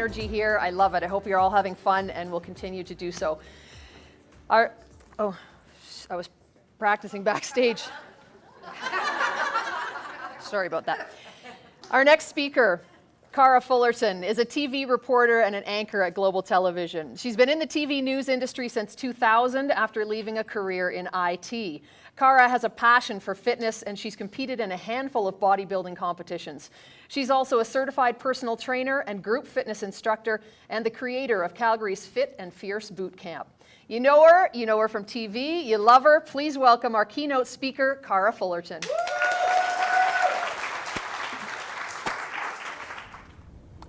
energy here. I love it. I hope you're all having fun and will continue to do so. I was practicing backstage. Sorry about that. Our next speaker, Cara Fullerton, is a TV reporter and an anchor at Global Television. She's been in the TV news industry since 2000 after leaving a career in IT. Cara has a passion for fitness and she's competed in a handful of bodybuilding competitions. She's also a certified personal trainer and group fitness instructor and the creator of Calgary's Fit and Fierce Boot Camp. You know her from TV, you love her. Please welcome our keynote speaker, Cara Fullerton.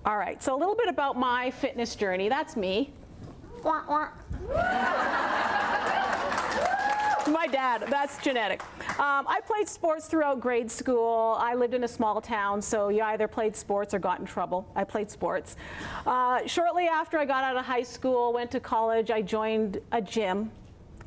All right, so a little bit about my fitness journey. That's me. My dad, that's genetic. I played sports throughout grade school. I lived in a small town, so you either played sports or got in trouble. I played sports. Shortly after I got out of high school, went to college, I joined a gym,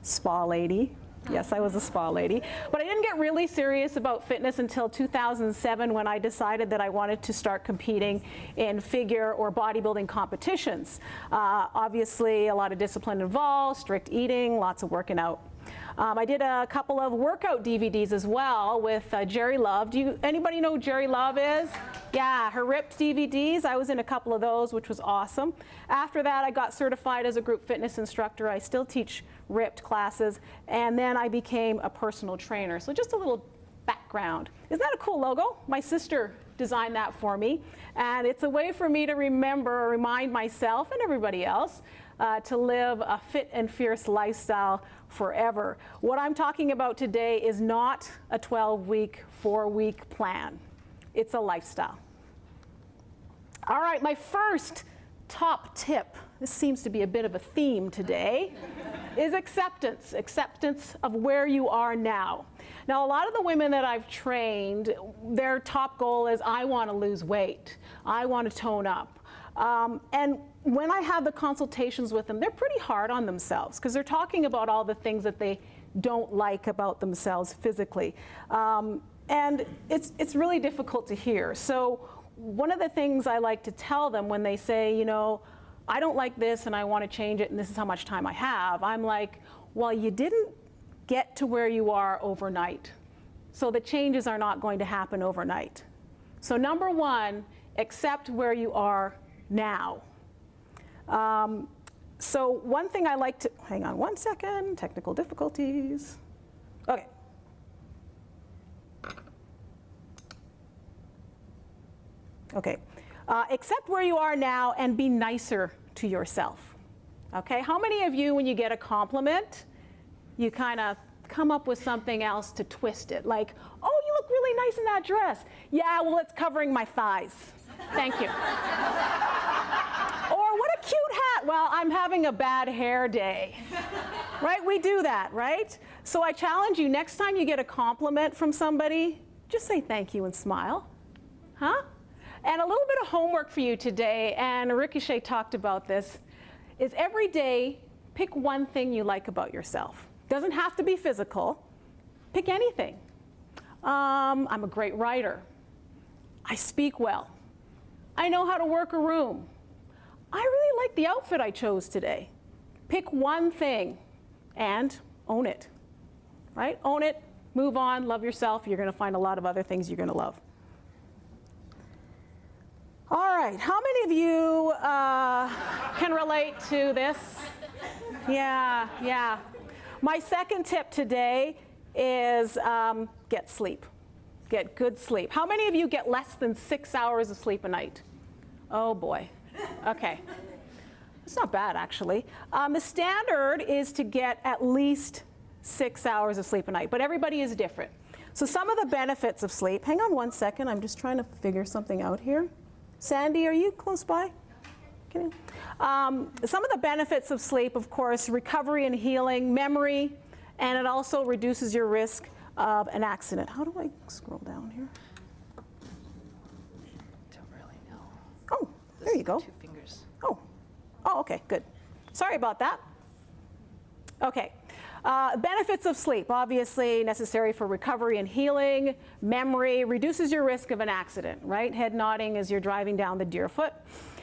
spa lady. Yes, I was a spa lady. But I didn't get really serious about fitness until 2007 when I decided that I wanted to start competing in figure or bodybuilding competitions. Obviously, a lot of discipline involved, strict eating, lots of working out. I did a couple of workout DVDs as well with Jerry Love. Anybody know who Jerry Love is? Yeah, her ripped DVDs. I was in a couple of those, which was awesome. After that, I got certified as a group fitness instructor. I still teach ripped classes, and then I became a personal trainer. So just a little background. Isn't that a cool logo? My sister designed that for me, and it's a way for me to remember or remind myself and everybody else to live a fit and fierce lifestyle forever. What I'm talking about today is not a 12-week, 4-week plan. It's a lifestyle. All right, my first top tip, this seems to be a bit of a theme today, is acceptance. Acceptance of where you are now. Now, a lot of the women that I've trained, their top goal is, I want to lose weight. I want to tone up. And when I have the consultations with them, they're pretty hard on themselves because they're talking about all the things that they don't like about themselves physically. And it's really difficult to hear. So one of the things I like to tell them when they say, you know, I don't like this and I want to change it and this is how much time I have, I'm like, well, you didn't get to where you are overnight. So the changes are not going to happen overnight. So number one, accept where you are now. So one thing I like to, hang on one second, technical difficulties. Okay. Okay. Accept where you are now and be nicer to yourself. Okay, how many of you, when you get a compliment, you kind of come up with something else to twist it? Like, oh, you look really nice in that dress. Yeah, well, it's covering my thighs. Thank you. Or what a cute hat. Well, I'm having a bad hair day. Right? We do that, right? So I challenge you, next time you get a compliment from somebody, just say thank you and smile. Huh? And a little bit of homework for you today, and Ricochet talked about this, is every day pick one thing you like about yourself. Doesn't have to be physical. Pick anything. I'm a great writer. I speak well. I know how to work a room. I really like the outfit I chose today. Pick one thing and own it, right? Own it, move on, love yourself. You're going to find a lot of other things you're going to love. All right, how many of you can relate to this? Yeah. My second tip today is get sleep. Get good sleep. How many of you get less than 6 hours of sleep a night? Oh boy. Okay. It's not bad, actually. The standard is to get at least 6 hours of sleep a night, but everybody is different. So some of the benefits of sleep, hang on one second, I'm just trying to figure something out here. Sandy, are you close by? Some of the benefits of sleep, of course, recovery and healing, memory, and it also reduces your risk of an accident. How do I scroll down here? Don't really know. Oh, there you go. 2 fingers. Oh, okay, good. Sorry about that. Okay. Benefits of sleep, obviously necessary for recovery and healing, memory, reduces your risk of an accident, right? Head nodding as you're driving down the Deerfoot.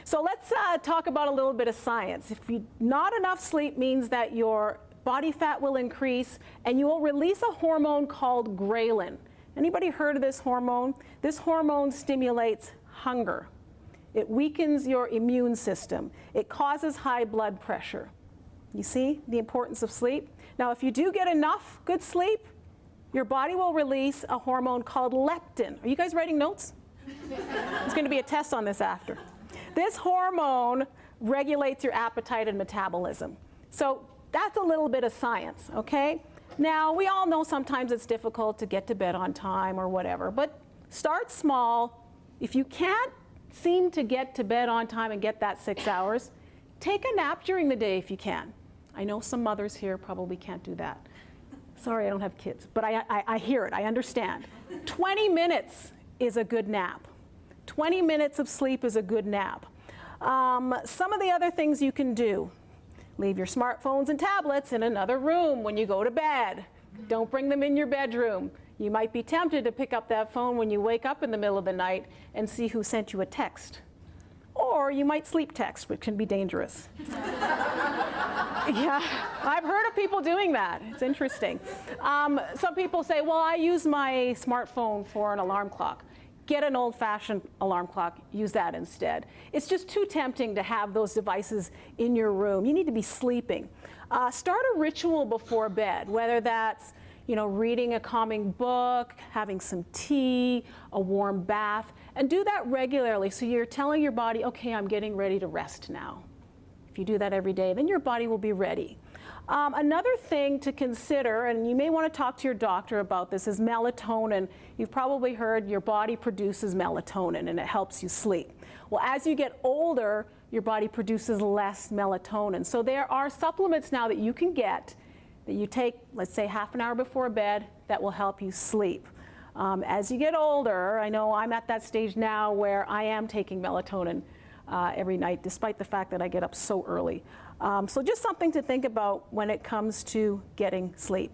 So let's talk about a little bit of science. Not enough sleep means that your body fat will increase and you will release a hormone called ghrelin. Anybody heard of this hormone? This hormone stimulates hunger. It weakens your immune system. It causes high blood pressure. You see the importance of sleep? Now, if you do get enough good sleep, your body will release a hormone called leptin. Are you guys writing notes? There's going to be a test on this after. This hormone regulates your appetite and metabolism. So that's a little bit of science, okay? Now, we all know sometimes it's difficult to get to bed on time or whatever, but start small. If you can't seem to get to bed on time and get that 6 hours, take a nap during the day if you can. I know some mothers here probably can't do that. Sorry, I don't have kids, but I hear it, I understand. 20 minutes is a good nap. 20 minutes of sleep is a good nap. Some of the other things you can do: leave your smartphones and tablets in another room when you go to bed. Don't bring them in your bedroom. You might be tempted to pick up that phone when you wake up in the middle of the night and see who sent you a text. Or you might sleep text, which can be dangerous. Yeah, I've heard of people doing that. It's interesting. Some people say, well, I use my smartphone for an alarm clock. Get an old-fashioned alarm clock, use that instead. It's just too tempting to have those devices in your room. You need to be sleeping. Start a ritual before bed, whether that's reading a calming book, having some tea, a warm bath, and do that regularly so you're telling your body, okay, I'm getting ready to rest now. If you do that every day, then your body will be ready. Another thing to consider, and you may want to talk to your doctor about this, is melatonin. You've probably heard your body produces melatonin and it helps you sleep. Well, as you get older, your body produces less melatonin. So there are supplements now that you can get that you take, let's say, half an hour before bed, that will help you sleep. As you get older, I know I'm at that stage now where I am taking melatonin every night, despite the fact that I get up so early. So just something to think about when it comes to getting sleep.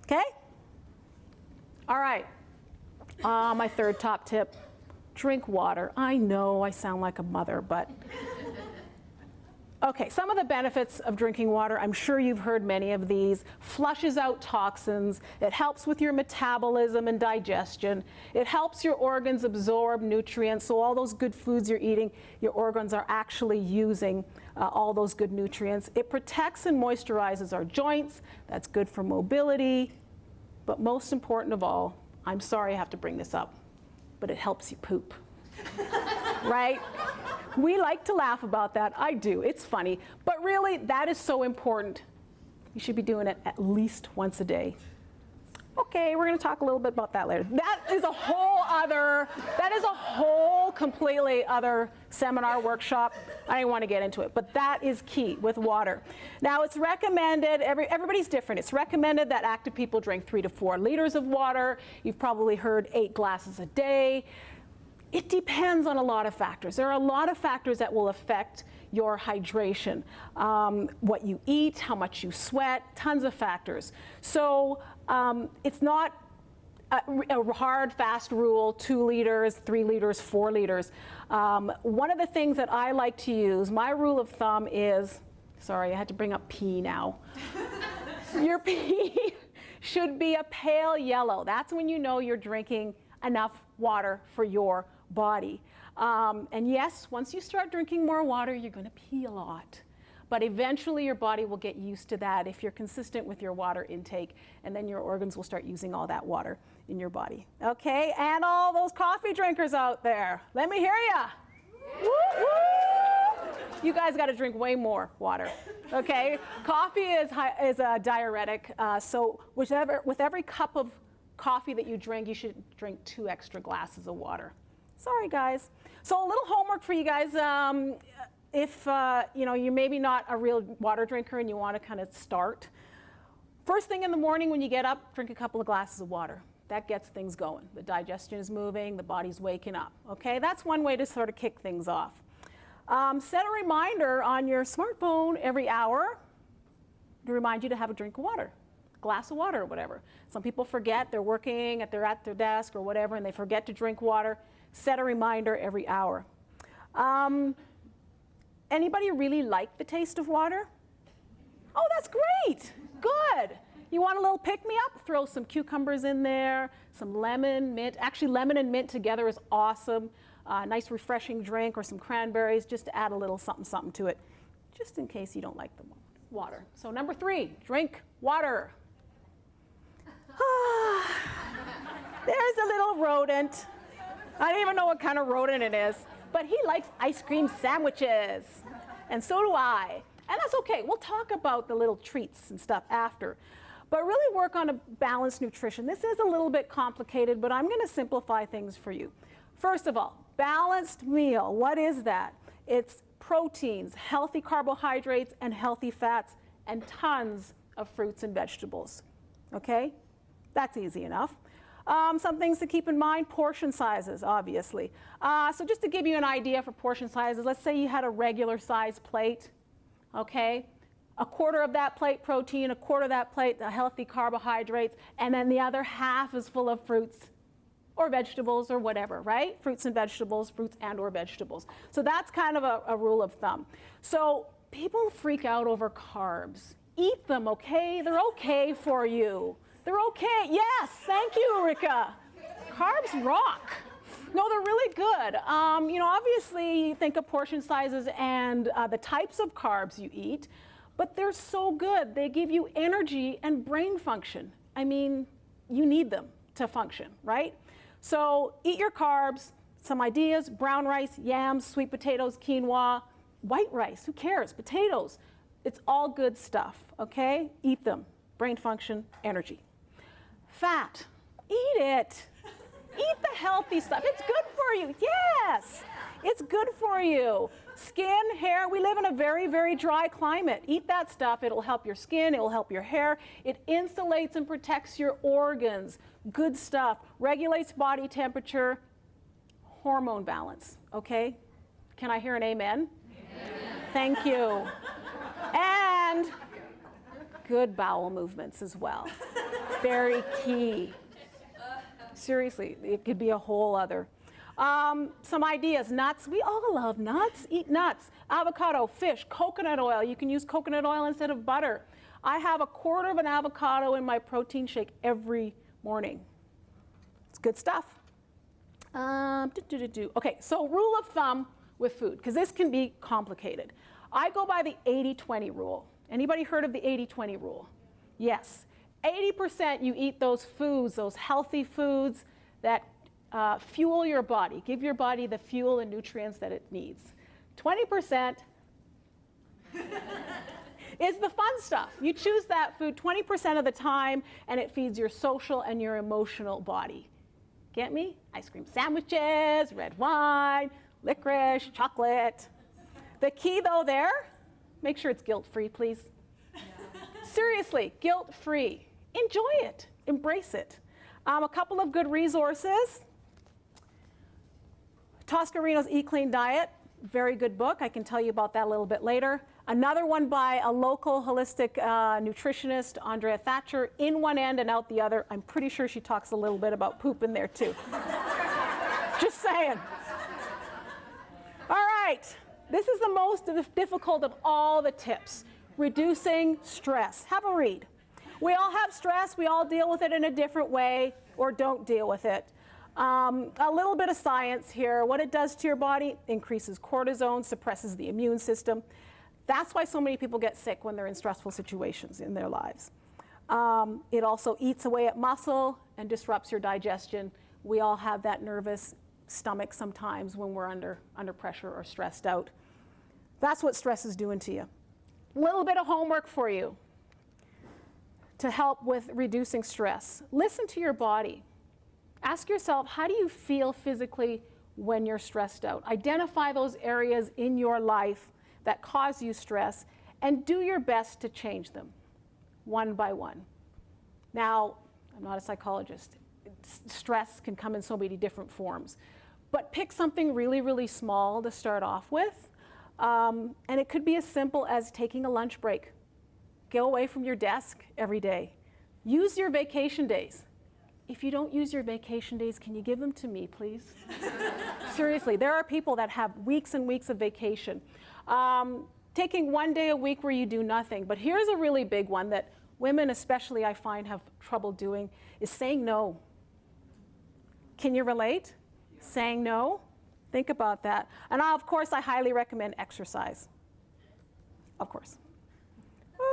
Okay? All right. My third top tip, drink water. I know I sound like a mother, but okay, some of the benefits of drinking water, I'm sure you've heard many of these. Flushes out toxins. It helps with your metabolism and digestion. It helps your organs absorb nutrients, so all those good foods you're eating, your organs are actually using all those good nutrients. It protects and moisturizes our joints. That's good for mobility. But most important of all, I'm sorry I have to bring this up, but it helps you poop. Right? We like to laugh about that. I do. It's funny. But really, that is so important. You should be doing it at least once a day. Okay, we're going to talk a little bit about that later. That is a whole completely other seminar workshop. I don't want to get into it, but that is key with water. Now, it's recommended, everybody's different. It's recommended that active people drink 3 to 4 liters of water. You've probably heard 8 glasses a day. It depends on a lot of factors. There are a lot of factors that will affect your hydration. What you eat, how much you sweat, tons of factors. So it's not a hard, fast rule, 2 liters, 3 liters, 4 liters. One of the things that I like to use, my rule of thumb is, sorry, I had to bring up pee now. Your pee should be a pale yellow. That's when you know you're drinking enough water for your body. And yes, once you start drinking more water, you're going to pee a lot. But eventually your body will get used to that if you're consistent with your water intake, and then your organs will start using all that water in your body. Okay, and all those coffee drinkers out there, let me hear ya. Woo, woo. You guys got to drink way more water. Okay, coffee is a diuretic, so with every cup of coffee that you drink, you should drink 2 extra glasses of water. Sorry, guys. So a little homework for you guys. If you're maybe not a real water drinker and you want to kind of start, first thing in the morning when you get up, drink a couple of glasses of water. That gets things going. The digestion is moving, the body's waking up. Okay, that's one way to sort of kick things off. Set a reminder on your smartphone every hour to remind you to have a drink of water. Glass of water or whatever. Some people forget, they're working, they're at their desk or whatever, and they forget to drink water. Set a reminder every hour. Anybody really like the taste of water? Oh, that's great. Good. You want a little pick-me-up? Throw some cucumbers in there, some lemon, mint. Actually, lemon and mint together is awesome. Nice refreshing drink, or some cranberries, just to add a little something, something to it, just in case you don't like the water. So number 3, drink water. There's a little rodent. I don't even know what kind of rodent it is, but he likes ice cream sandwiches, and so do I. And that's okay. We'll talk about the little treats and stuff after. But really work on a balanced nutrition. This is a little bit complicated, but I'm going to simplify things for you. First of all, balanced meal. What is that? It's proteins, healthy carbohydrates, and healthy fats, and tons of fruits and vegetables. Okay? That's easy enough. Some things to keep in mind, portion sizes, obviously. So just to give you an idea for portion sizes, let's say you had a regular size plate, okay? A quarter of that plate protein, a quarter of that plate healthy carbohydrates, and then the other half is full of fruits or vegetables or whatever, right? Fruits and vegetables, fruits and or vegetables. So that's kind of a rule of thumb. So people freak out over carbs. Eat them, okay? They're okay for you. They're okay. Yes, thank you, Rika. Carbs rock. No, they're really good. Obviously, you think of portion sizes and the types of carbs you eat, but they're so good. They give you energy and brain function. I mean, you need them to function, right? So eat your carbs. Some ideas: brown rice, yams, sweet potatoes, quinoa, white rice, who cares? Potatoes. It's all good stuff, okay? Eat them. Brain function, energy. Fat. Eat it. Eat the healthy stuff. It's good for you. Yes, it's good for you. Skin, hair, we live in a very, very dry climate. Eat that stuff. It'll help your skin. It'll help your hair. It insulates and protects your organs. Good stuff. Regulates body temperature. Hormone balance, okay? Can I hear an amen? Amen. Thank you. And good bowel movements as well. Very key. Seriously, it could be a whole other. Some ideas: nuts. We all love nuts. Eat nuts. Avocado, fish, coconut oil. You can use coconut oil instead of butter. I have a quarter of an avocado in my protein shake every morning. It's good stuff. Okay, so rule of thumb with food, because this can be complicated. I go by the 80-20 rule. Anybody heard of the 80-20 rule? Yes. 80% you eat those foods, those healthy foods that fuel your body, give your body the fuel and nutrients that it needs. 20% is the fun stuff. You choose that food 20% of the time, and it feeds your social and your emotional body. Get me? Ice cream sandwiches, red wine, licorice, chocolate. The key, though, there, make sure it's guilt-free, please. Seriously, guilt-free. Enjoy it. Embrace it. A couple of good resources. Toscarino's Eat Clean Diet, very good book. I can tell you about that a little bit later. Another one by a local holistic nutritionist, Andrea Thatcher, in one end and out the other. I'm pretty sure she talks a little bit about poop in there too. Just saying. All right, this is the most difficult of all the tips. Reducing stress. Have a read. We all have stress. We all deal with it in a different way, or don't deal with it. A little bit of science here. What it does to your body: increases cortisol, suppresses the immune system. That's why so many people get sick when they're in stressful situations in their lives. It also eats away at muscle and disrupts your digestion. We all have that nervous stomach sometimes when we're under pressure or stressed out. That's what stress is doing to you. A little bit of homework for you to help with reducing stress. Listen to your body. Ask yourself, how do you feel physically when you're stressed out? Identify those areas in your life that cause you stress, and do your best to change them, one by one. Now, I'm not a psychologist. Stress can come in so many different forms. But pick something really, really small to start off with. And it could be as simple as taking a lunch break. Go away from your desk every day. Use your vacation days. If you don't use your vacation days, can you give them to me, please? Seriously, there are people that have weeks and weeks of vacation. Taking one day a week where you do nothing. But here's a really big one that women especially I find have trouble doing is saying no. Can you relate? Yeah. Saying no? Think about that. And of course, I highly recommend exercise. Of course.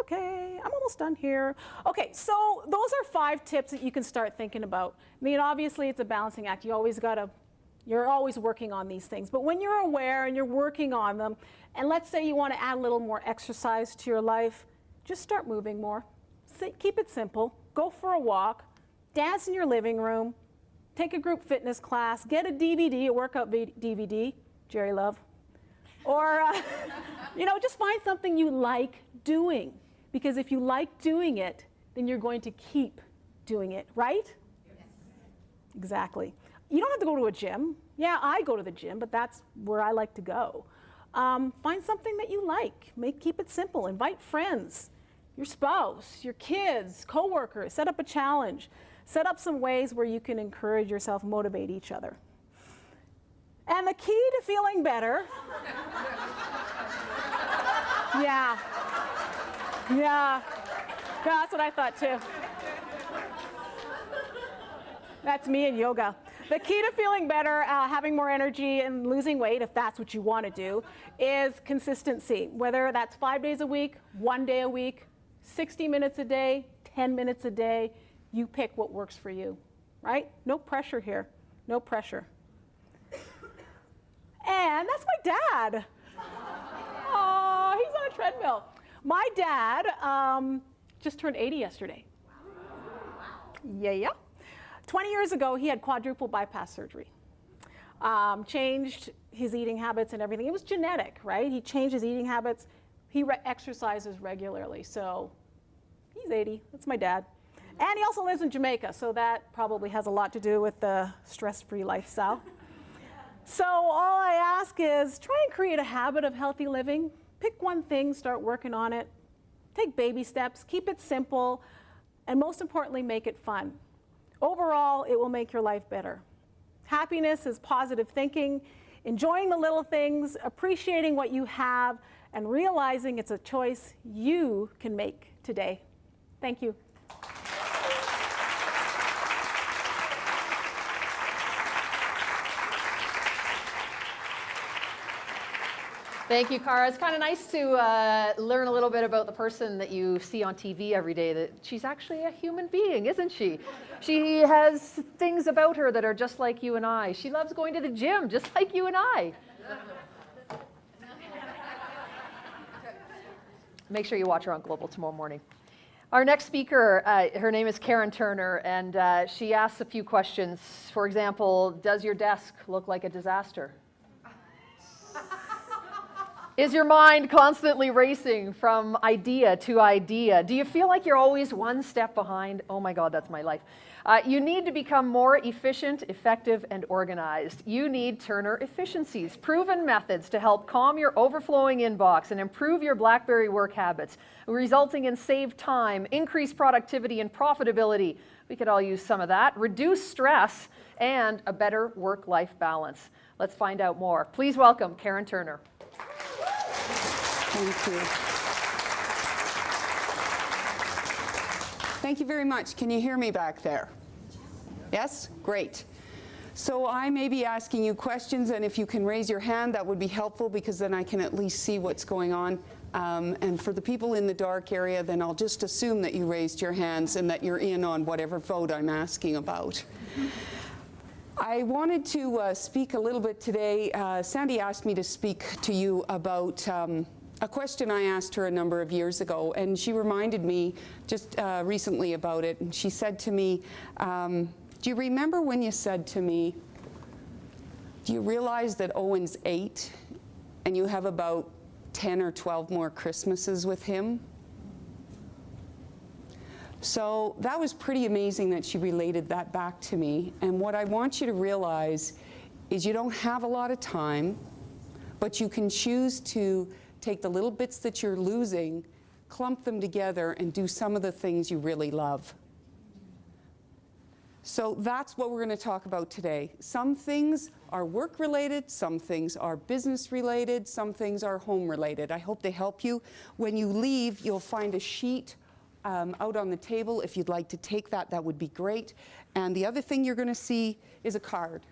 Okay, I'm almost done here. Okay, so those are 5 tips that you can start thinking about. I mean, obviously it's a balancing act. You're always working on these things. But when you're aware and you're working on them, and let's say you want to add a little more exercise to your life, just start moving more. Keep it simple. Go for a walk, dance in your living room, take a group fitness class, get a DVD, a workout DVD, Jerry Love. Or, just find something you like doing. Because if you like doing it, then you're going to keep doing it, right? Yes. Exactly. You don't have to go to a gym. Yeah, I go to the gym, but that's where I like to go. Find something that you like. Keep it simple. Invite friends, your spouse, your kids, coworkers. Set up a challenge. Set up some ways where you can encourage yourself, motivate each other. And the key to feeling better, yeah, that's what I thought too. That's me in yoga. The key to feeling better, having more energy and losing weight, if that's what you want to do, is consistency. Whether that's 5 days a week, 1 day a week, 60 minutes a day, 10 minutes a day, you pick what works for you, right? No pressure here, no pressure. And that's my dad. Oh, he's on a treadmill. My dad just turned 80 yesterday. Yeah. 20 years ago, he had quadruple bypass surgery. Changed his eating habits and everything. It was genetic, right? He changed his eating habits. He exercises regularly, so he's 80. That's my dad. And he also lives in Jamaica, so that probably has a lot to do with the stress-free lifestyle. So all I ask is try and create a habit of healthy living. Pick one thing, start working on it. Take baby steps, keep it simple, and most importantly, make it fun. Overall, it will make your life better. Happiness is positive thinking, enjoying the little things, appreciating what you have, and realizing it's a choice you can make today. Thank you. Thank you, Cara. It's kind of nice to learn a little bit about the person that you see on TV every day, that she's actually a human being, isn't she? She has things about her that are just like you and I. She loves going to the gym, just like you and I. Make sure you watch her on Global tomorrow morning. Our next speaker, her name is Karen Turner, and she asks a few questions. For example, does your desk look like a disaster? Is your mind constantly racing from idea to idea? Do you feel like you're always one step behind? Oh my God, that's my life. You need to become more efficient, effective, and organized. You need Turner Efficiencies, proven methods to help calm your overflowing inbox and improve your BlackBerry work habits, resulting in saved time, increased productivity, and profitability. We could all use some of that. Reduce stress and a better work-life balance. Let's find out more. Please welcome Karen Turner. Thank you. Thank you very much. Can you hear me back there? Yes? Great. So I may be asking you questions, and if you can raise your hand, that would be helpful, because then I can at least see what's going on. And for the people in the dark area, then I'll just assume that you raised your hands and that you're in on whatever vote I'm asking about. I wanted to speak a little bit today. Sandy asked me to speak to you about a question I asked her a number of years ago, and she reminded me just recently about it. And she said to me, do you remember when you said to me, do you realize that Owen's 8 and you have about 10 or 12 more Christmases with him? So that was pretty amazing that she related that back to me. And what I want you to realize is you don't have a lot of time, but you can choose to take the little bits that you're losing, clump them together, and do some of the things you really love. So that's what we're going to talk about today. Some things are work-related, some things are business-related, some things are home-related. I hope they help you. When you leave, you'll find a sheet out on the table. If you'd like to take that, that would be great. And the other thing you're going to see is a card.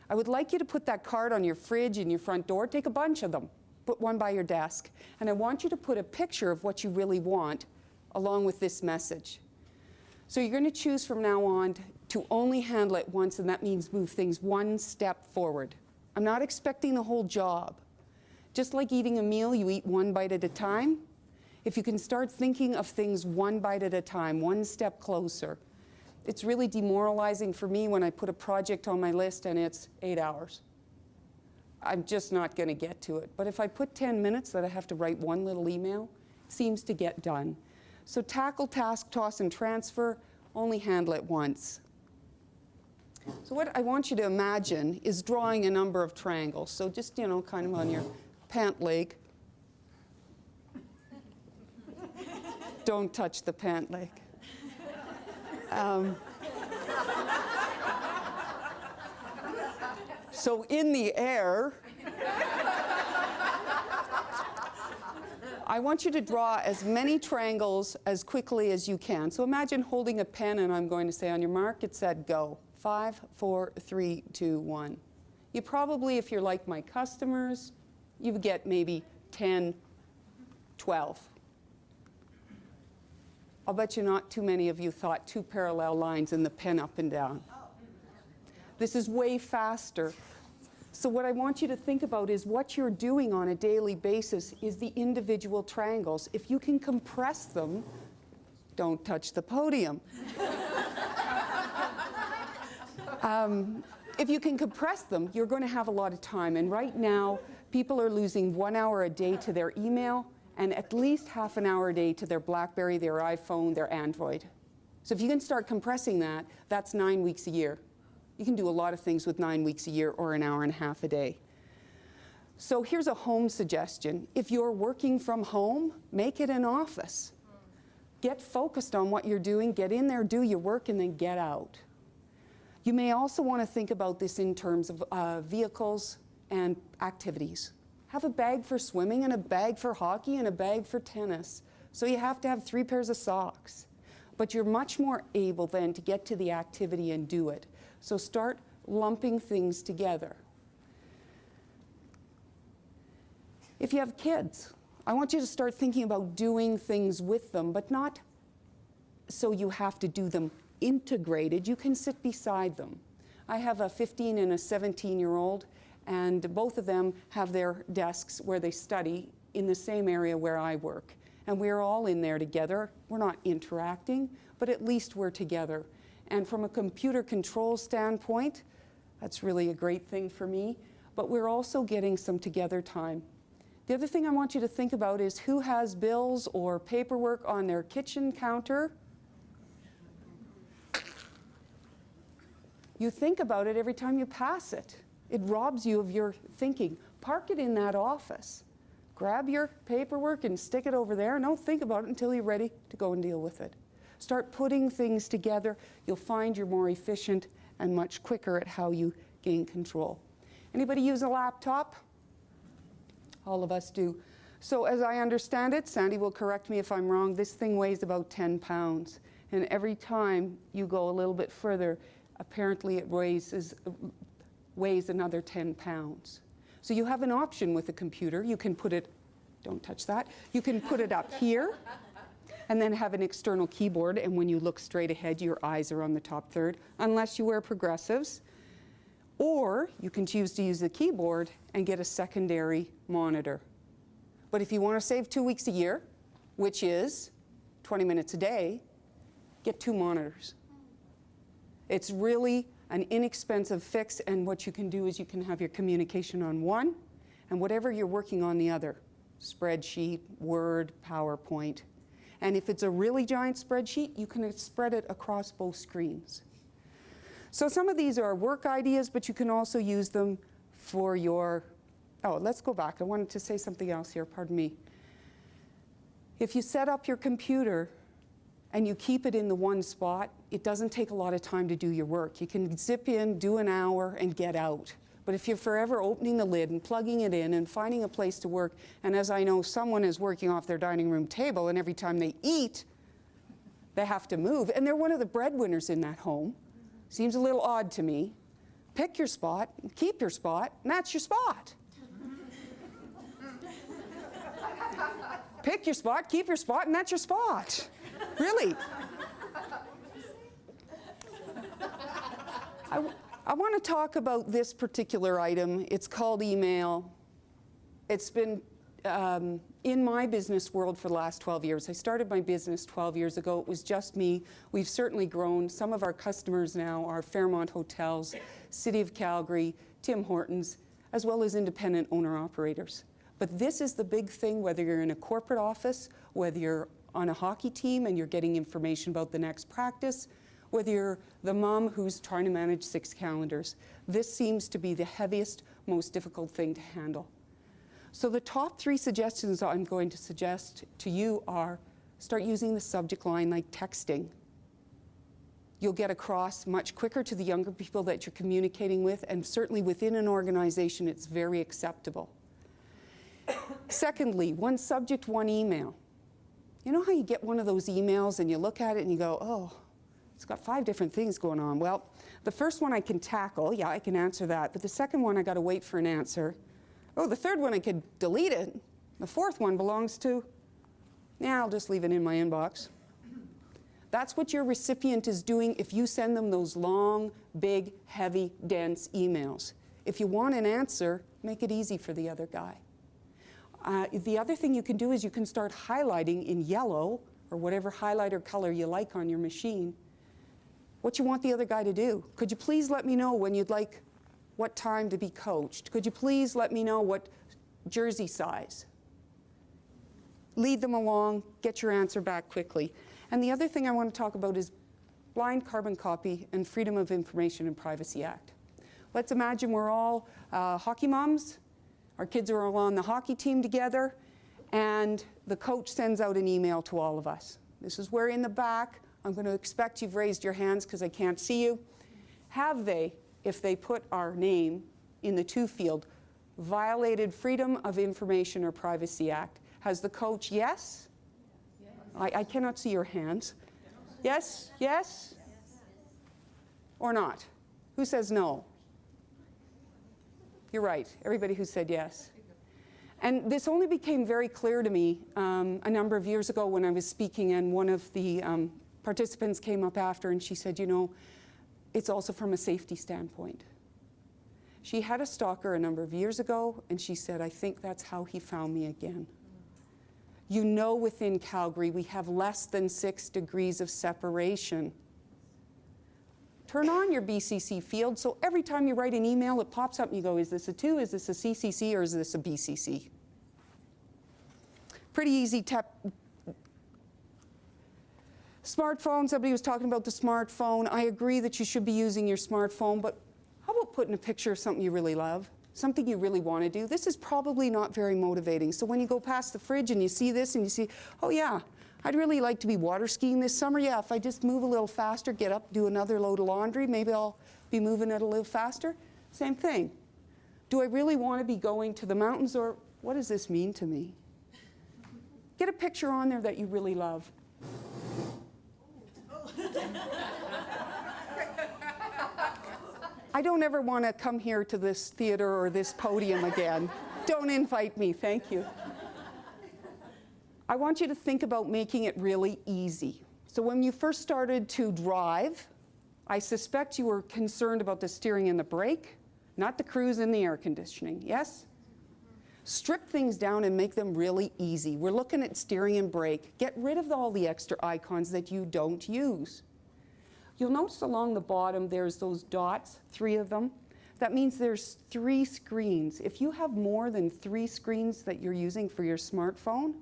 I would like you to put that card on your fridge and your front door. Take a bunch of them. Put one by your desk. And I want you to put a picture of what you really want along with this message. So you're going to choose from now on to only handle it once, and that means move things one step forward. I'm not expecting the whole job. Just like eating a meal, you eat one bite at a time. If you can start thinking of things one bite at a time, one step closer. It's really demoralizing for me when I put a project on my list and it's 8 hours. I'm just not going to get to it. But if I put 10 minutes that I have to write one little email, it seems to get done. So tackle, task, toss, and transfer, only handle it once. So what I want you to imagine is drawing a number of triangles. So just, kind of on your pant leg. Don't touch the pant leg. So in the air, I want you to draw as many triangles as quickly as you can. So imagine holding a pen and I'm going to say, on your mark, get set, go. 5, 4, 3, 2, 1. You probably, if you're like my customers, you get maybe 10, 12. I'll bet you not too many of you thought 2 parallel lines and the pen up and down. This is way faster. So what I want you to think about is what you're doing on a daily basis is the individual triangles. If you can compress them, don't touch the podium. If you can compress them, you're going to have a lot of time. And right now, people are losing 1 hour a day to their email and at least half an hour a day to their BlackBerry, their iPhone, their Android. So if you can start compressing that, that's 9 weeks a year. You can do a lot of things with 9 weeks a year or an hour and a half a day. So here's a home suggestion. If you're working from home, make it an office. Get focused on what you're doing, get in there, do your work, and then get out. You may also want to think about this in terms of vehicles and activities. Have a bag for swimming and a bag for hockey and a bag for tennis. So you have to have 3 pairs of socks. But you're much more able then to get to the activity and do it. So start lumping things together. If you have kids, I want you to start thinking about doing things with them, but not so you have to do them integrated. You can sit beside them. I have a 15 and a 17-year-old, and both of them have their desks where they study in the same area where I work. And we're all in there together. We're not interacting, but at least we're together. And from a computer control standpoint, that's really a great thing for me, but we're also getting some together time. The other thing I want you to think about is who has bills or paperwork on their kitchen counter. You think about it every time you pass it. It robs you of your thinking. Park it in that office. Grab your paperwork and stick it over there, and don't think about it until you're ready to go and deal with it. Start putting things together. You'll find you're more efficient and much quicker at how you gain control. Anybody use a laptop? All of us do. So as I understand it, Sandy will correct me if I'm wrong, this thing weighs about 10 pounds. And every time you go a little bit further, apparently it weighs another 10 pounds. So you have an option with a computer. You can put it, don't touch that, you can put it up here and then have an external keyboard, and when you look straight ahead, your eyes are on the top third, unless you wear progressives. Or you can choose to use the keyboard and get a secondary monitor. But if you want to save 2 weeks a year, which is 20 minutes a day, get 2 monitors. It's really an inexpensive fix, and what you can do is you can have your communication on one and whatever you're working on the other. Spreadsheet, Word, PowerPoint. And if it's a really giant spreadsheet, you can spread it across both screens. So some of these are work ideas, but you can also use them for your, let's go back. I wanted to say something else here, pardon me. If you set up your computer and you keep it in the one spot, it doesn't take a lot of time to do your work. You can zip in, do an hour, and get out. But if you're forever opening the lid and plugging it in and finding a place to work, and as I know, someone is working off their dining room table, and every time they eat, they have to move, and they're one of the breadwinners in that home. Seems a little odd to me. Pick your spot, keep your spot, and that's your spot. Pick your spot, keep your spot, and that's your spot. Really. I want to talk about this particular item. It's called email. It's been in my business world for the last 12 years. I started my business 12 years ago. It was just me. We've certainly grown. Some of our customers now are Fairmont Hotels, City of Calgary, Tim Hortons, as well as independent owner-operators. But this is the big thing, whether you're in a corporate office, whether you're on a hockey team and you're getting information about the next practice, whether you're the mom who's trying to manage 6 calendars. This seems to be the heaviest, most difficult thing to handle. So the top 3 suggestions I'm going to suggest to you are start using the subject line like texting. You'll get across much quicker to the younger people that you're communicating with, and certainly within an organization, it's very acceptable. Secondly, one subject, one email. You know how you get one of those emails and you look at it and you go, oh, it's got 5 different things going on. Well, the first one I can tackle, yeah, I can answer that, but the second one I got to wait for an answer. Oh, the third one I could delete it. The fourth one belongs to, yeah, I'll just leave it in my inbox. That's what your recipient is doing if you send them those long, big, heavy, dense emails. If you want an answer, make it easy for the other guy. The other thing you can do is you can start highlighting in yellow or whatever highlighter color you like on your machine what you want the other guy to do. Could you please let me know when you'd like what time to be coached? Could you please let me know what jersey size? Lead them along, get your answer back quickly. And the other thing I want to talk about is blind carbon copy and Freedom of Information and Privacy Act. Let's imagine we're all hockey moms. Our kids are all on the hockey team together, and the coach sends out an email to all of us. This is where in the back, I'm going to expect you've raised your hands because I can't see you. Have they, if they put our name in the to field, violated Freedom of Information or Privacy Act? Has the coach, yes? I cannot see your hands. Yes? Yes? Or not? Who says no? You're right, everybody who said yes. And this only became very clear to me a number of years ago when I was speaking, and one of the participants came up after and she said, you know, it's also from a safety standpoint. She had a stalker a number of years ago, and she said, I think that's how he found me again. You know, within Calgary, we have less than 6 degrees of separation. Turn on your BCC field, so every time you write an email, it pops up and you go, is this a 2, is this a CCC, or is this a BCC? Pretty easy Smartphone, somebody was talking about the smartphone. I agree that you should be using your smartphone, but how about putting a picture of something you really love, something you really want to do? This is probably not very motivating. So when you go past the fridge and you see this and you see, oh yeah, I'd really like to be water skiing this summer. Yeah, if I just move a little faster, get up, do another load of laundry, maybe I'll be moving it a little faster. Same thing. Do I really want to be going to the mountains, or what does this mean to me? Get a picture on there that you really love. I don't ever want to come here to this theater or this podium again. Don't invite me, thank you. I want you to think about making it really easy. So when you first started to drive, I suspect you were concerned about the steering and the brake, not the cruise and the air conditioning, yes? Strip things down and make them really easy. We're looking at steering and brake. Get rid of all the extra icons that you don't use. You'll notice along the bottom there's those dots, 3 of them. That means there's 3 screens. If you have more than 3 screens that you're using for your smartphone,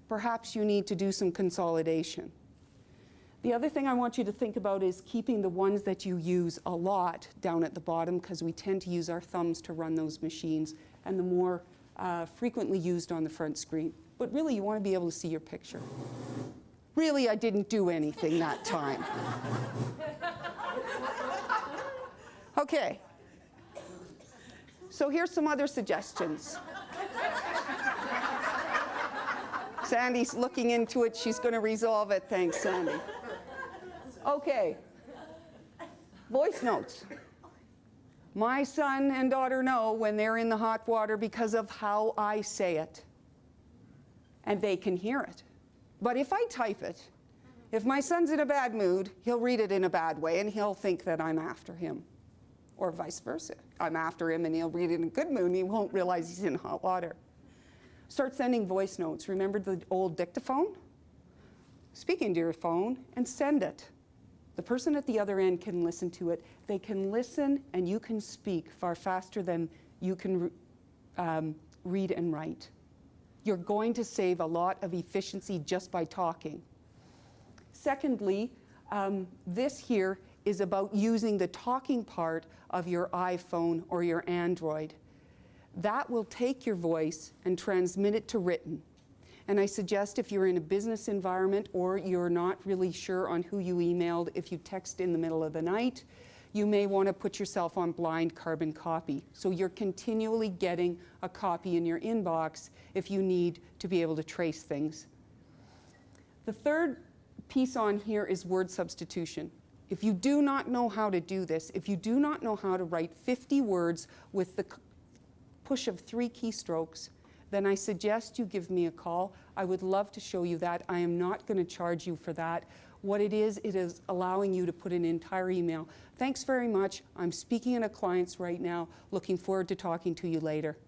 perhaps you need to do some consolidation. The other thing I want you to think about is keeping the ones that you use a lot down at the bottom, because we tend to use our thumbs to run those machines, and the more frequently used on the front screen. But really, you want to be able to see your picture. Really, I didn't do anything that time. Okay. So here's some other suggestions. Sandy's looking into it. She's going to resolve it. Thanks, Sandy. Okay. Voice notes. My son and daughter know when they're in the hot water because of how I say it. And they can hear it. But if I type it, if my son's in a bad mood, he'll read it in a bad way and he'll think that I'm after him. Or vice versa. I'm after him and he'll read it in a good mood and he won't realize he's in hot water. Start sending voice notes. Remember the old dictaphone? Speak into your phone and send it. The person at the other end can listen to it. They can listen and you can speak far faster than you can read and write. You're going to save a lot of efficiency just by talking. Secondly, this here is about using the talking part of your iPhone or your Android. That will take your voice and transmit it to written. And I suggest if you're in a business environment or you're not really sure on who you emailed, if you text in the middle of the night, you may want to put yourself on blind carbon copy. So you're continually getting a copy in your inbox if you need to be able to trace things. The third piece on here is word substitution. If you do not know how to do this, if you do not know how to write 50 words with the push of 3 keystrokes, then I suggest you give me a call. I would love to show you that. I am not going to charge you for that. What it is allowing you to put an entire email. Thanks very much. I'm speaking at a client's right now. Looking forward to talking to you later.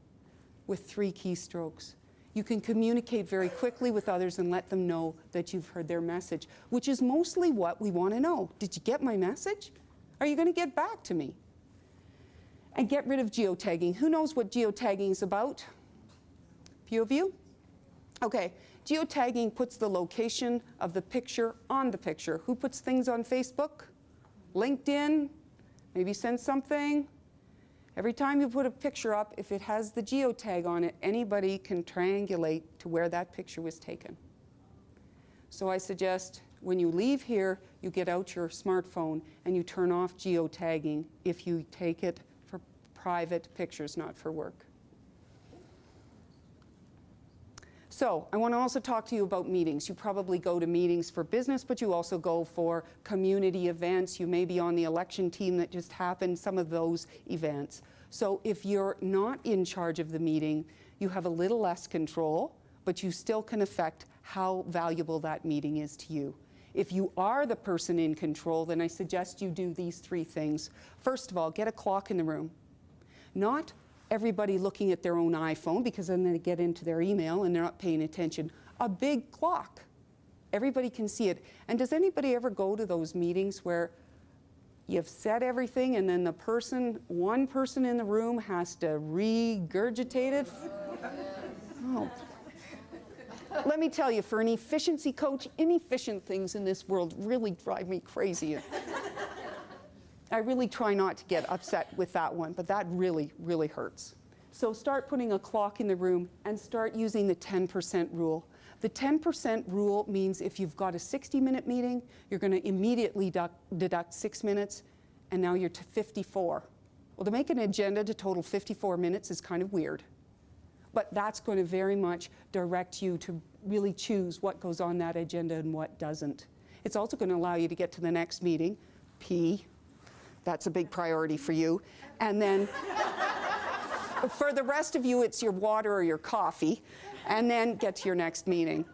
With 3 keystrokes. You can communicate very quickly with others and let them know that you've heard their message, which is mostly what we want to know. Did you get my message? Are you going to get back to me? And get rid of geotagging. Who knows what geotagging is about? Few of you? Okay, geotagging puts the location of the picture on the picture. Who puts things on Facebook? LinkedIn? Maybe send something? Every time you put a picture up, if it has the geotag on it, anybody can triangulate to where that picture was taken. So I suggest when you leave here, you get out your smartphone and you turn off geotagging if you take it for private pictures, not for work. So I want to also talk to you about meetings. You probably go to meetings for business, but you also go for community events. You may be on the election team that just happened, some of those events. So if you're not in charge of the meeting, you have a little less control, but you still can affect how valuable that meeting is to you. If you are the person in control, then I suggest you do these 3 things. First of all, get a clock in the room. Not everybody looking at their own iPhone, because then they get into their email and they're not paying attention. A big clock. Everybody can see it. And does anybody ever go to those meetings where you've said everything and then one person in the room has to regurgitate it? Oh. Let me tell you, for an efficiency coach, inefficient things in this world really drive me crazy. I really try not to get upset with that one, but that really, really hurts. So start putting a clock in the room and start using the 10% rule. The 10% rule means if you've got a 60-minute meeting, you're going to immediately deduct 6 minutes, and now you're to 54. Well, to make an agenda to total 54 minutes is kind of weird, but that's going to very much direct you to really choose what goes on that agenda and what doesn't. It's also going to allow you to get to the next meeting, P. That's a big priority for you. And then for the rest of you, it's your water or your coffee, and then get to your next meeting.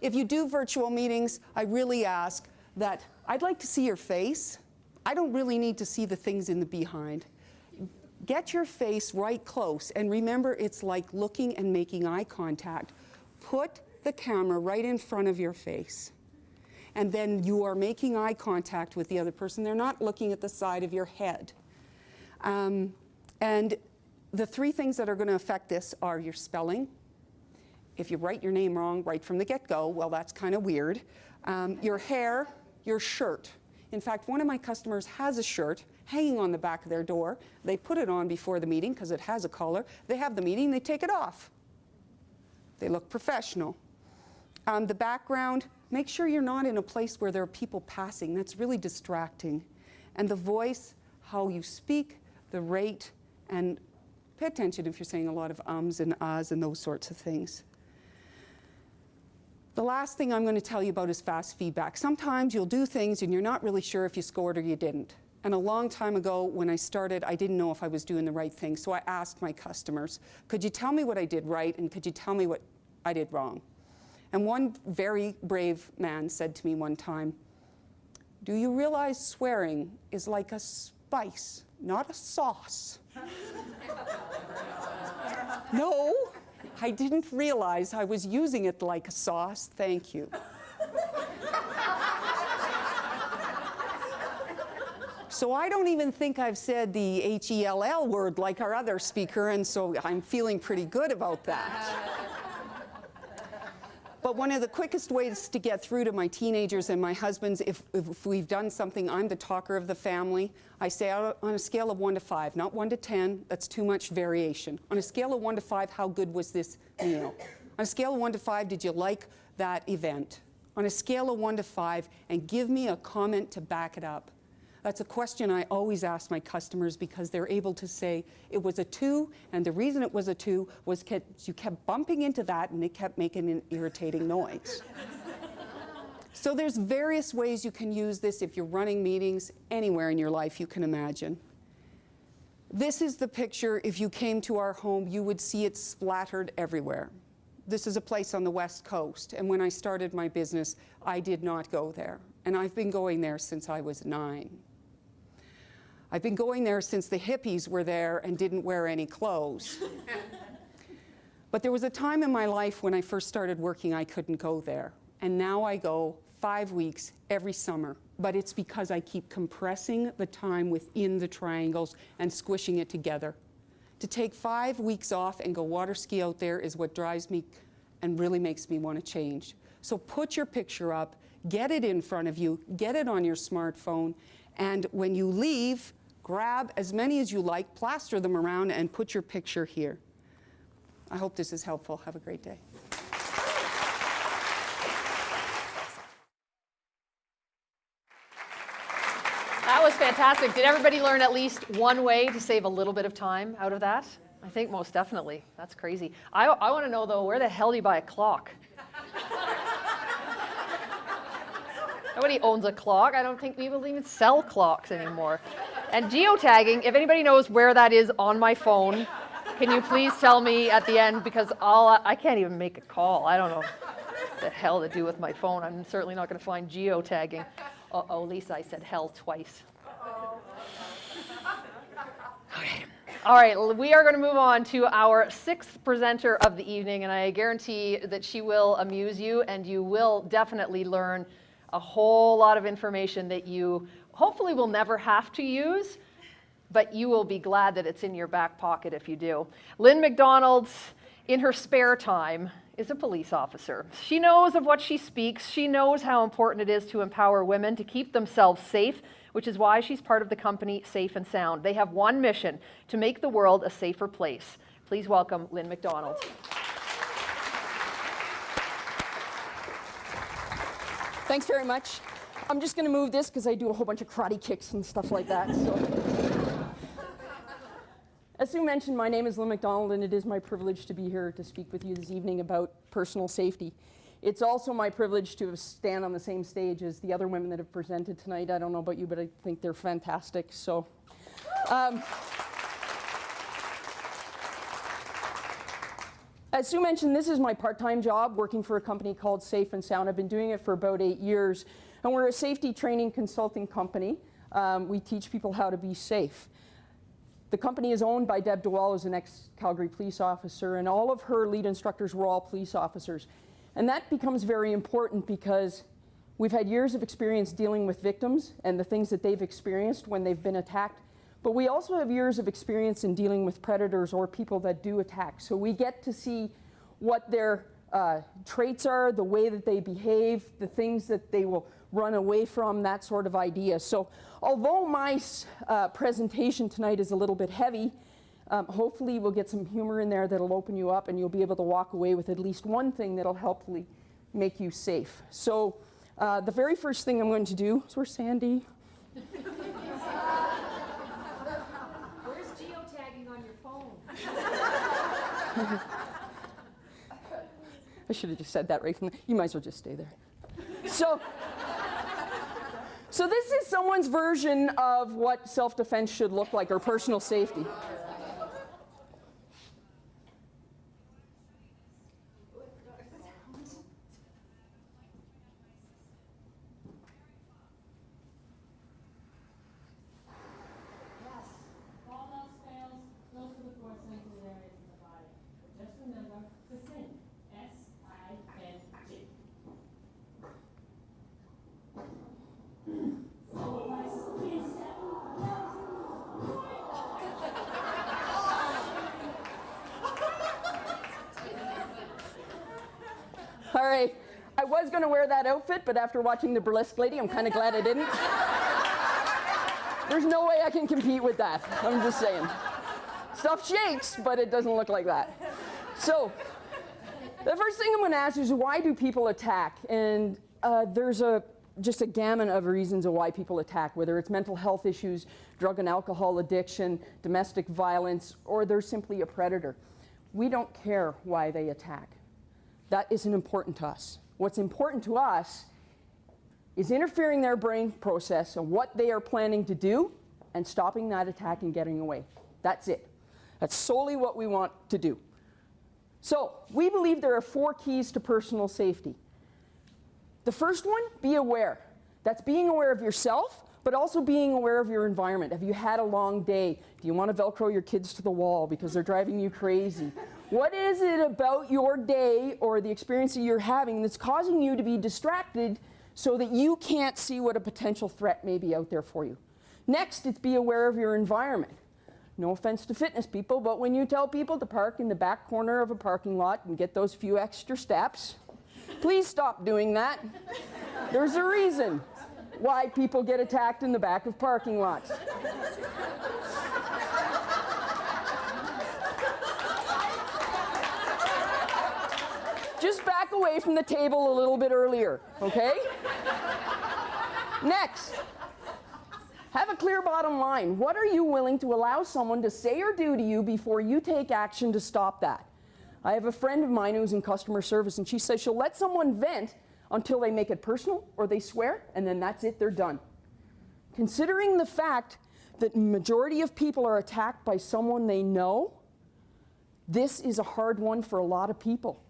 If you do virtual meetings, I really ask that I'd like to see your face. I don't really need to see the things in the behind. Get your face right close, and remember, it's like looking and making eye contact. Put the camera right in front of your face. And then you are making eye contact with the other person. They're not looking at the side of your head. And the 3 things that are going to affect this are your spelling. If you write your name wrong right from the get-go, well, that's kind of weird. Your hair, your shirt. In fact, one of my customers has a shirt hanging on the back of their door. They put it on before the meeting because it has a collar. They have the meeting, they take it off. They look professional. The background, make sure you're not in a place where there are people passing. That's really distracting. And the voice, how you speak, the rate, and pay attention if you're saying a lot of ums and ahs and those sorts of things. The last thing I'm going to tell you about is fast feedback. Sometimes you'll do things and you're not really sure if you scored or you didn't. And a long time ago when I started, I didn't know if I was doing the right thing. So I asked my customers, could you tell me what I did right and could you tell me what I did wrong? And one very brave man said to me one time, do you realize swearing is like a spice, not a sauce? No, I didn't realize I was using it like a sauce. Thank you. So I don't even think I've said the H-E-L-L word like our other speaker, and so I'm feeling pretty good about that. But one of the quickest ways to get through to my teenagers and my husbands, if we've done something, I'm the talker of the family, I say on a scale of 1 to 5, not 1 to 10, that's too much variation. On a scale of 1 to 5, how good was this meal? On a scale of 1 to 5, did you like that event? On a scale of 1 to 5, and give me a comment to back it up. That's a question I always ask my customers because they're able to say it was a 2, and the reason it was a 2 was you kept bumping into that and it kept making an irritating noise. So there's various ways you can use this if you're running meetings anywhere in your life you can imagine. This is the picture. If you came to our home, you would see it splattered everywhere. This is a place on the West Coast, and when I started my business, I did not go there. And I've been going there since I was 9. I've been going there since the hippies were there and didn't wear any clothes. But there was a time in my life when I first started working, I couldn't go there. And now I go 5 weeks every summer. But it's because I keep compressing the time within the triangles and squishing it together. To take 5 weeks off and go water ski out there is what drives me and really makes me want to change. So put your picture up, get it in front of you, get it on your smartphone, and when you leave, grab as many as you like, plaster them around, and put your picture here. I hope this is helpful. Have a great day. That was fantastic. Did everybody learn at least one way to save a little bit of time out of that? I think most definitely. That's crazy. I want to know, though, where the hell do you buy a clock? Nobody owns a clock. I don't think people even sell clocks anymore. And geotagging, if anybody knows where that is on my phone, can you please tell me at the end, because I can't even make a call. I don't know what the hell to do with my phone. I'm certainly not going to find geotagging. Uh-oh, Lisa, I said hell twice. Okay. All right, we are going to move on to our 6th presenter of the evening, and I guarantee that she will amuse you, and you will definitely learn a whole lot of information that you hopefully will never have to use, but you will be glad that it's in your back pocket if you do. Lynn McDonald, in her spare time, is a police officer. She knows of what she speaks. She knows how important it is to empower women to keep themselves safe, which is why she's part of the company Safe and Sound. They have one mission: to make the world a safer place. Please welcome Lynn McDonald. Thanks very much. I'm just going to move this because I do a whole bunch of karate kicks and stuff like that. So. As Sue mentioned, my name is Lynn McDonald, and it is my privilege to be here to speak with you this evening about personal safety. It's also my privilege to stand on the same stage as the other women that have presented tonight. I don't know about you, but I think they're fantastic. So. As Sue mentioned, this is my part-time job working for a company called Safe and Sound. I've been doing it for about 8 years, and we're a safety training consulting company. We teach people how to be safe. The company is owned by Deb DeWall, who's an ex-Calgary police officer, and all of her lead instructors were all police officers. And that becomes very important because we've had years of experience dealing with victims and the things that they've experienced when they've been attacked. But we also have years of experience in dealing with predators or people that do attack. So we get to see what their traits are, the way that they behave, the things that they will run away from, that sort of idea. So although my presentation tonight is a little bit heavy, hopefully we'll get some humor in there that'll open you up and you'll be able to walk away with at least one thing that'll make you safe. So the very first thing I'm going to do, is where's Sandy? Where's geotagging on your phone? I should have just said that right from the, you might as well just stay there. So this is someone's version of what self-defense should look like, or personal safety. All right, I was going to wear that outfit, but after watching the burlesque lady, I'm kind of glad I didn't. There's no way I can compete with that. I'm just saying. Stuff shakes, but it doesn't look like that. So, the first thing I'm going to ask is, why do people attack? And there's just a gamut of reasons of why people attack, whether it's mental health issues, drug and alcohol addiction, domestic violence, or they're simply a predator. We don't care why they attack. That isn't important to us. What's important to us is interfering their brain process and what they are planning to do and stopping that attack and getting away. That's it. That's solely what we want to do. So, we believe there are 4 keys to personal safety. The first one, be aware. That's being aware of yourself, but also being aware of your environment. Have you had a long day? Do you want to Velcro your kids to the wall because they're driving you crazy? What is it about your day or the experience that you're having that's causing you to be distracted so that you can't see what a potential threat may be out there for you? Next, it's be aware of your environment. No offense to fitness people, but when you tell people to park in the back corner of a parking lot and get those few extra steps, please stop doing that. There's a reason why people get attacked in the back of parking lots. Just back away from the table a little bit earlier, okay? Next, have a clear bottom line. What are you willing to allow someone to say or do to you before you take action to stop that? I have a friend of mine who's in customer service, and she says she'll let someone vent until they make it personal or they swear, and then that's it, they're done. Considering the fact that the majority of people are attacked by someone they know, this is a hard one for a lot of people.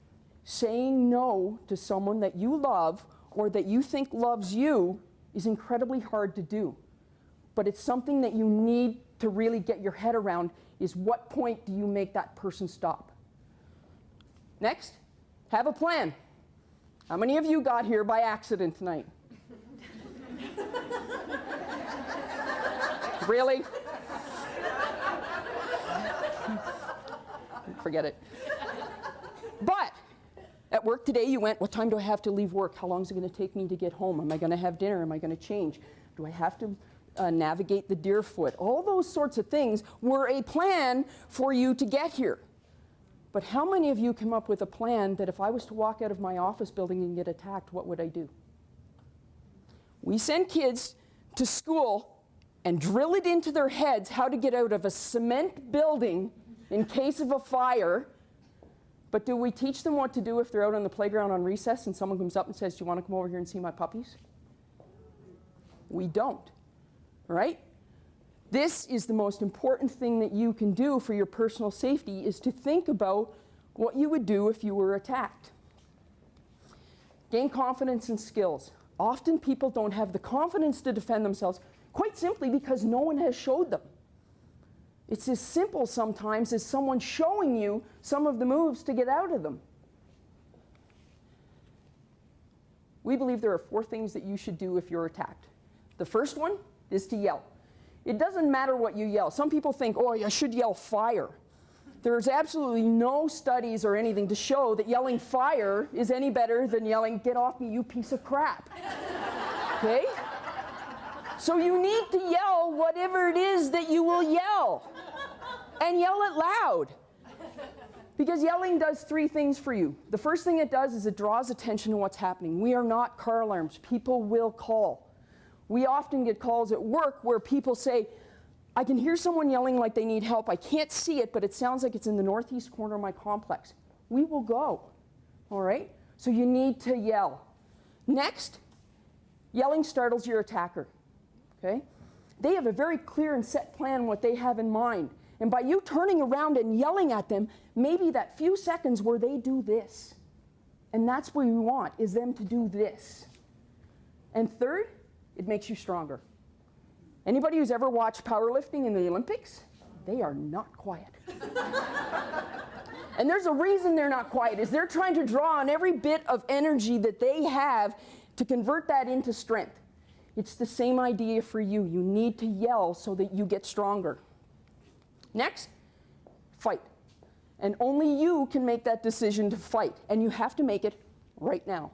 Saying no to someone that you love or that you think loves you is incredibly hard to do. But it's something that you need to really get your head around, is what point do you make that person stop? Next, have a plan. How many of you got here by accident tonight? Really? Forget it. But at work today, you went, what time do I have to leave work? How long is it going to take me to get home? Am I going to have dinner? Am I going to change? Do I have to navigate the Deerfoot? All those sorts of things were a plan for you to get here. But how many of you come up with a plan that if I was to walk out of my office building and get attacked, what would I do? We send kids to school and drill it into their heads how to get out of a cement building in case of a fire. But do we teach them what to do if they're out on the playground on recess and someone comes up and says, do you want to come over here and see my puppies? We don't, right? This is the most important thing that you can do for your personal safety, is to think about what you would do if you were attacked. Gain confidence and skills. Often people don't have the confidence to defend themselves, quite simply because no one has showed them. It's as simple sometimes as someone showing you some of the moves to get out of them. We believe there are 4 things that you should do if you're attacked. The first one is to yell. It doesn't matter what you yell. Some people think, oh, I should yell fire. There's absolutely no studies or anything to show that yelling fire is any better than yelling, get off me, you piece of crap. Okay? So you need to yell whatever it is that you will yell. And yell it loud. Because yelling does three things for you. The first thing it does is it draws attention to what's happening. We are not car alarms. People will call. We often get calls at work where people say, I can hear someone yelling like they need help. I can't see it, but it sounds like it's in the northeast corner of my complex. We will go, all right? So you need to yell. Next, yelling startles your attacker, okay? They have a very clear and set plan what they have in mind. And by you turning around and yelling at them, maybe that few seconds where they do this. And that's what we want, is them to do this. And third, it makes you stronger. Anybody who's ever watched powerlifting in the Olympics, they are not quiet. And there's a reason they're not quiet, is they're trying to draw on every bit of energy that they have to convert that into strength. It's the same idea for you. You need to yell so that you get stronger. Next, fight. And only you can make that decision to fight. And you have to make it right now.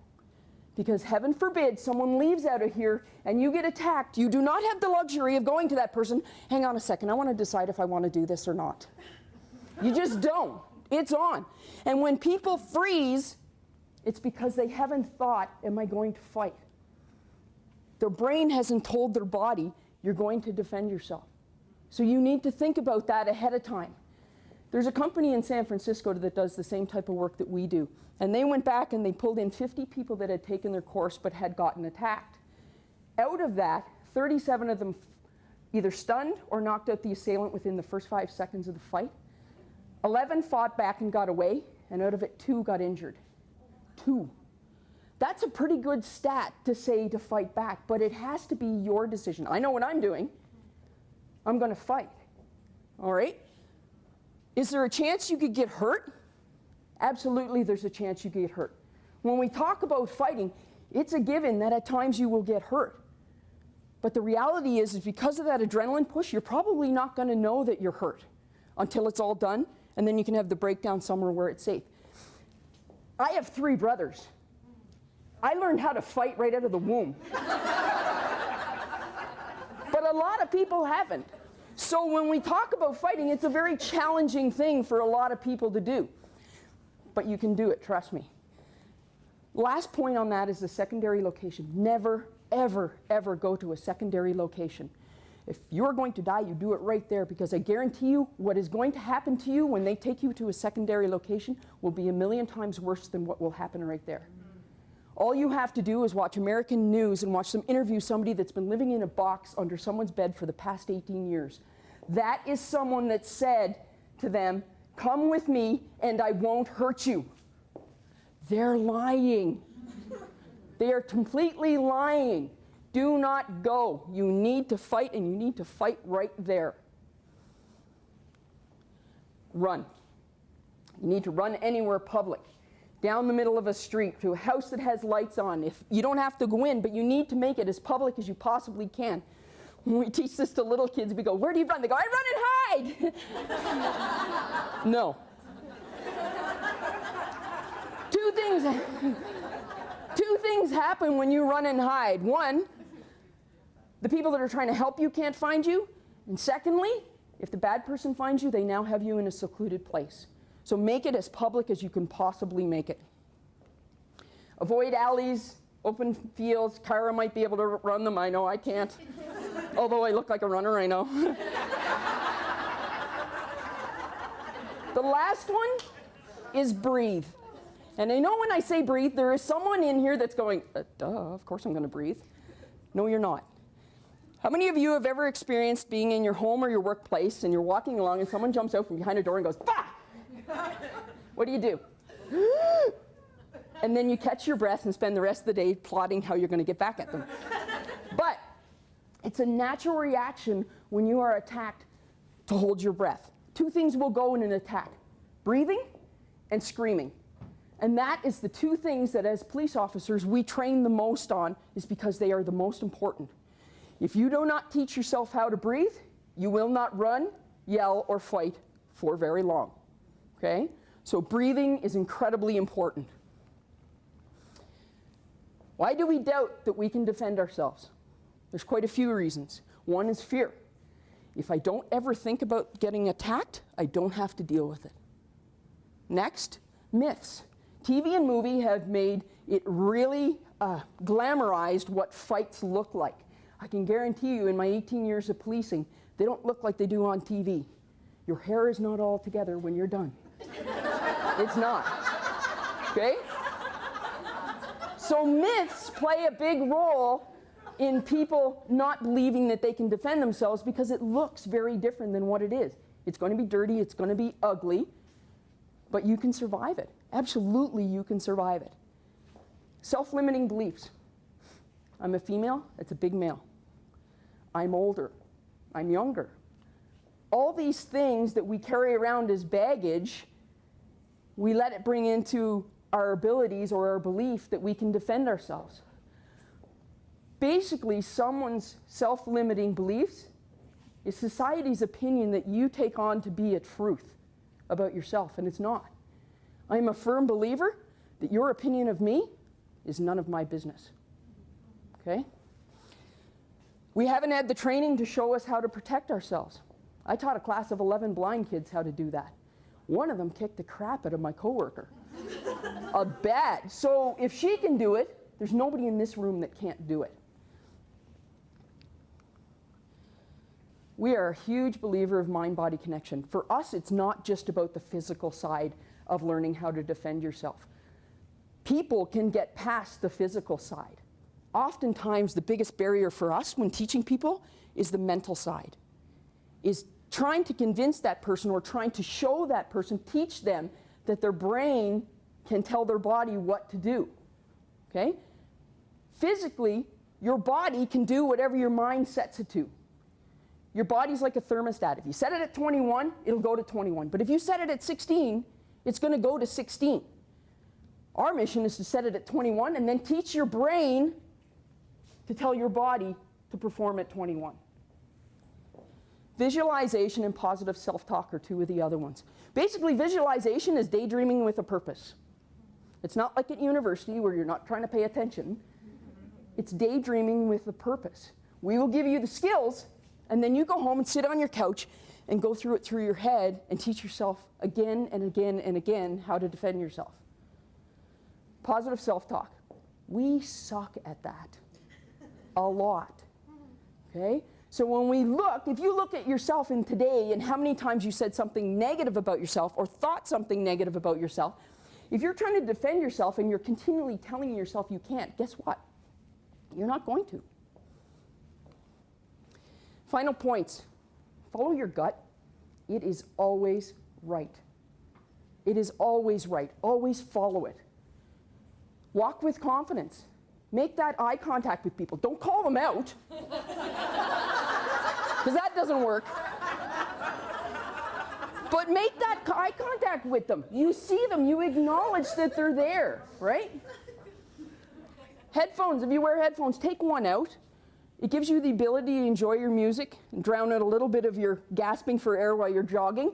Because heaven forbid someone leaves out of here and you get attacked. You do not have the luxury of going to that person, hang on a second, I want to decide if I want to do this or not. You just don't. It's on. And when people freeze, it's because they haven't thought, am I going to fight? Their brain hasn't told their body, you're going to defend yourself. So you need to think about that ahead of time. There's a company in San Francisco that does the same type of work that we do. And they went back and they pulled in 50 people that had taken their course but had gotten attacked. Out of that, 37 of them either stunned or knocked out the assailant within the first 5 seconds of the fight. 11 fought back and got away, and out of it, 2 got injured. 2. That's a pretty good stat to say to fight back, but it has to be your decision. I know what I'm doing. I'm going to fight. All right? Is there a chance you could get hurt? Absolutely, there's a chance you get hurt. When we talk about fighting, it's a given that at times you will get hurt. But the reality is because of that adrenaline push, you're probably not going to know that you're hurt until it's all done, and then you can have the breakdown somewhere where it's safe. I have 3 brothers. I learned how to fight right out of the womb. But a lot of people haven't. So when we talk about fighting, it's a very challenging thing for a lot of people to do. But you can do it, trust me. Last point on that is the secondary location. Never, ever, ever go to a secondary location. If you're going to die, you do it right there, because I guarantee you what is going to happen to you when they take you to a secondary location will be 1,000,000 times worse than what will happen right there. All you have to do is watch American news and watch them interview somebody that's been living in a box under someone's bed for the past 18 years. That is someone that said to them, come with me and I won't hurt you. They're lying. They are completely lying. Do not go. You need to fight, and you need to fight right there. Run. You need to run anywhere public. Down the middle of a street, to a house that has lights on. If you don't have to go in, but you need to make it as public as you possibly can. When we teach this to little kids, we go, where do you run? They go, I run and hide. No. Two things happen when you run and hide. One, the people that are trying to help you can't find you. And secondly, if the bad person finds you, they now have you in a secluded place. So make it as public as you can possibly make it. Avoid alleys, open fields. Kyra might be able to run them. I know I can't. Although I look like a runner, I know. The last one is breathe. And I know when I say breathe, there is someone in here that's going, duh, of course I'm going to breathe. No, you're not. How many of you have ever experienced being in your home or your workplace and you're walking along and someone jumps out from behind a door and goes, bah! What do? And then you catch your breath and spend the rest of the day plotting how you're going to get back at them. But it's a natural reaction when you are attacked to hold your breath. 2 things will go in an attack: breathing and screaming. And that is the 2 things that as police officers we train the most on, is because they are the most important. If you do not teach yourself how to breathe, you will not run, yell, or fight for very long. Okay? So breathing is incredibly important. Why do we doubt that we can defend ourselves? There's quite a few reasons. One is fear. If I don't ever think about getting attacked, I don't have to deal with it. Next, myths. TV and movie have made it really glamorized what fights look like. I can guarantee you in my 18 years of policing, they don't look like they do on TV. Your hair is not all together when you're done. It's not. Okay? So myths play a big role in people not believing that they can defend themselves because it looks very different than what it is. It's going to be dirty, it's going to be ugly, but you can survive it. Absolutely, you can survive it. Self-limiting beliefs. I'm a female, that's a big male. I'm older, I'm younger. All these things that we carry around as baggage, we let it bring into our abilities or our belief that we can defend ourselves. Basically, someone's self-limiting beliefs is society's opinion that you take on to be a truth about yourself, and it's not. I'm a firm believer that your opinion of me is none of my business. Okay? We haven't had the training to show us how to protect ourselves. I taught a class of 11 blind kids how to do that. One of them kicked the crap out of my coworker. A bad. So if she can do it, there's nobody in this room that can't do it. We are a huge believer of mind-body connection. For us, it's not just about the physical side of learning how to defend yourself. People can get past the physical side. Oftentimes, the biggest barrier for us when teaching people is the mental side, is trying to convince that person or trying to show that person, teach them that their brain can tell their body what to do. Okay? Physically, your body can do whatever your mind sets it to. Your body's like a thermostat. If you set it at 21, it'll go to 21. But if you set it at 16, it's going to go to 16. Our mission is to set it at 21 and then teach your brain to tell your body to perform at 21. Visualization and positive self-talk are two of the other ones. Basically, visualization is daydreaming with a purpose. It's not like at university where you're not trying to pay attention. It's daydreaming with a purpose. We will give you the skills, and then you go home and sit on your couch and go through it through your head and teach yourself again and again and again how to defend yourself. Positive self-talk. We suck at that a lot. Okay? So when we look, if you look at yourself in today and how many times you said something negative about yourself or thought something negative about yourself, if you're trying to defend yourself and you're continually telling yourself you can't, guess what? You're not going to. Final points. Follow your gut. It is always right. It is always right. Always follow it. Walk with confidence. Make that eye contact with people. Don't call them out, because that doesn't work. But make that eye contact with them. You see them. You acknowledge that they're there, right? Headphones. If you wear headphones, take one out. It gives you the ability to enjoy your music and drown out a little bit of your gasping for air while you're jogging.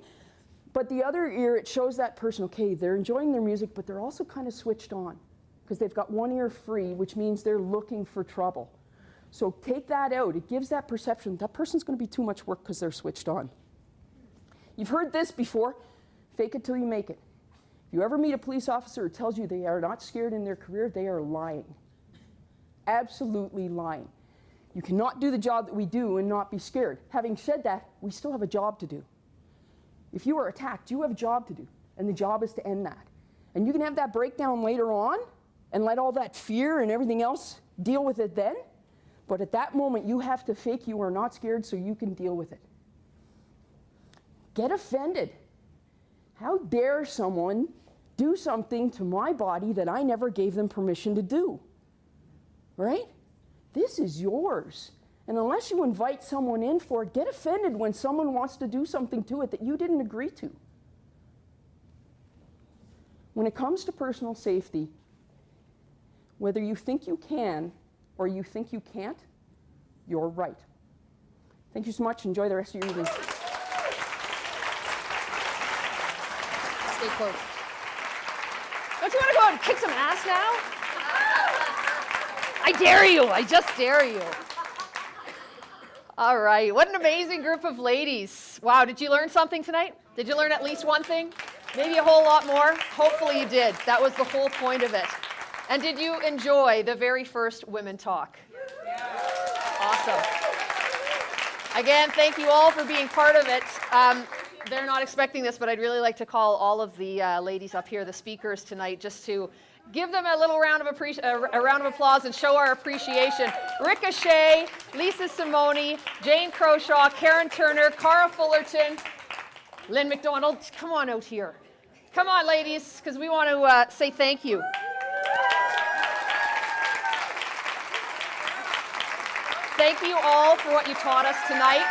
But the other ear, it shows that person, okay, they're enjoying their music, but they're also kind of switched on because they've got one ear free, which means they're looking for trouble. So take that out. It gives that perception that person's going to be too much work because they're switched on. You've heard this before, fake it till you make it. If you ever meet a police officer who tells you they are not scared in their career, they are lying. Absolutely lying. You cannot do the job that we do and not be scared. Having said that, we still have a job to do. If you are attacked, you have a job to do, and the job is to end that. And you can have that breakdown later on and let all that fear and everything else deal with it then, but at that moment you have to fake you are not scared so you can deal with it. Get offended. How dare someone do something to my body that I never gave them permission to do? Right? This is yours. And unless you invite someone in for it, get offended when someone wants to do something to it that you didn't agree to. When it comes to personal safety, whether you think you can or you think you can't, you're right. Thank you so much. Enjoy the rest of your evening. Stay close. Don't you want to go and kick some ass now? I dare you. I just dare you. All right. What an amazing group of ladies. Wow. Did you learn something tonight? Did you learn at least one thing? Maybe a whole lot more. Hopefully you did. That was the whole point of it. And did you enjoy the very first Women Talk? Awesome. Again, thank you all for being part of it. They're not expecting this, but I'd really like to call all of the ladies up here, the speakers tonight, just to give them a little round of applause and show our appreciation. Ricochet, Lisa Simone, Jane Croshaw, Karen Turner, Cara Fullerton, Lynn McDonald. Come on out here. Come on, ladies, because we want to say thank you. Thank you all for what you taught us tonight.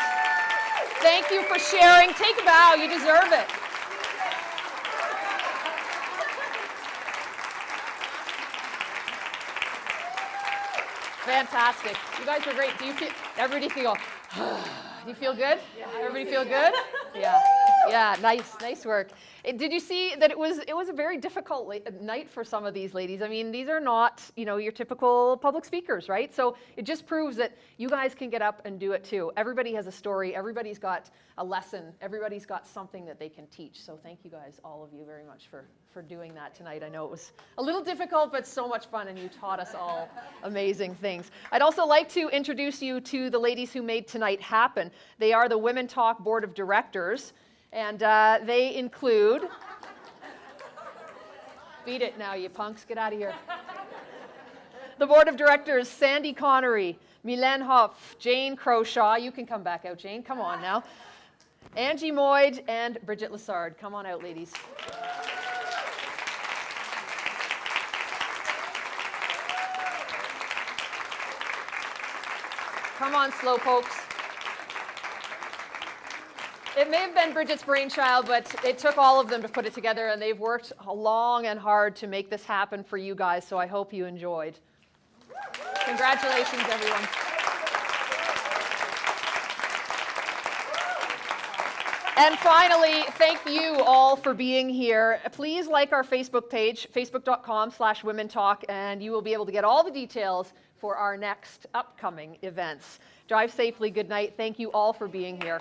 Thank you for sharing. Take a bow. You deserve it. Fantastic. You guys were great. Do you feel, everybody can go, do you feel good? Everybody feel good? Yeah. Yeah, nice work. Did you see that it was a very difficult night for some of these ladies? I mean, these are not, your typical public speakers, right? So it just proves that you guys can get up and do it too. Everybody has a story. Everybody's got a lesson. Everybody's got something that they can teach. So thank you guys, all of you, very much for doing that tonight. I know it was a little difficult, but so much fun, and you taught us all amazing things. I'd also like to introduce you to the ladies who made tonight happen. They are the Women Talk Board of Directors. And they include, beat it now, you punks, get out of here. The board of directors, Sandy Connery, Mylène Hoff, Jane Croshaw, you can come back out, Jane, come on now. Angie Moyd and Bridget Lessard, come on out, ladies. Come on, slowpokes. It may have been Bridget's brainchild, but it took all of them to put it together, and they've worked long and hard to make this happen for you guys, so I hope you enjoyed. Congratulations, everyone. And finally, thank you all for being here. Please like our Facebook page, facebook.com/womentalk, and you will be able to get all the details for our next upcoming events. Drive safely. Good night. Thank you all for being here.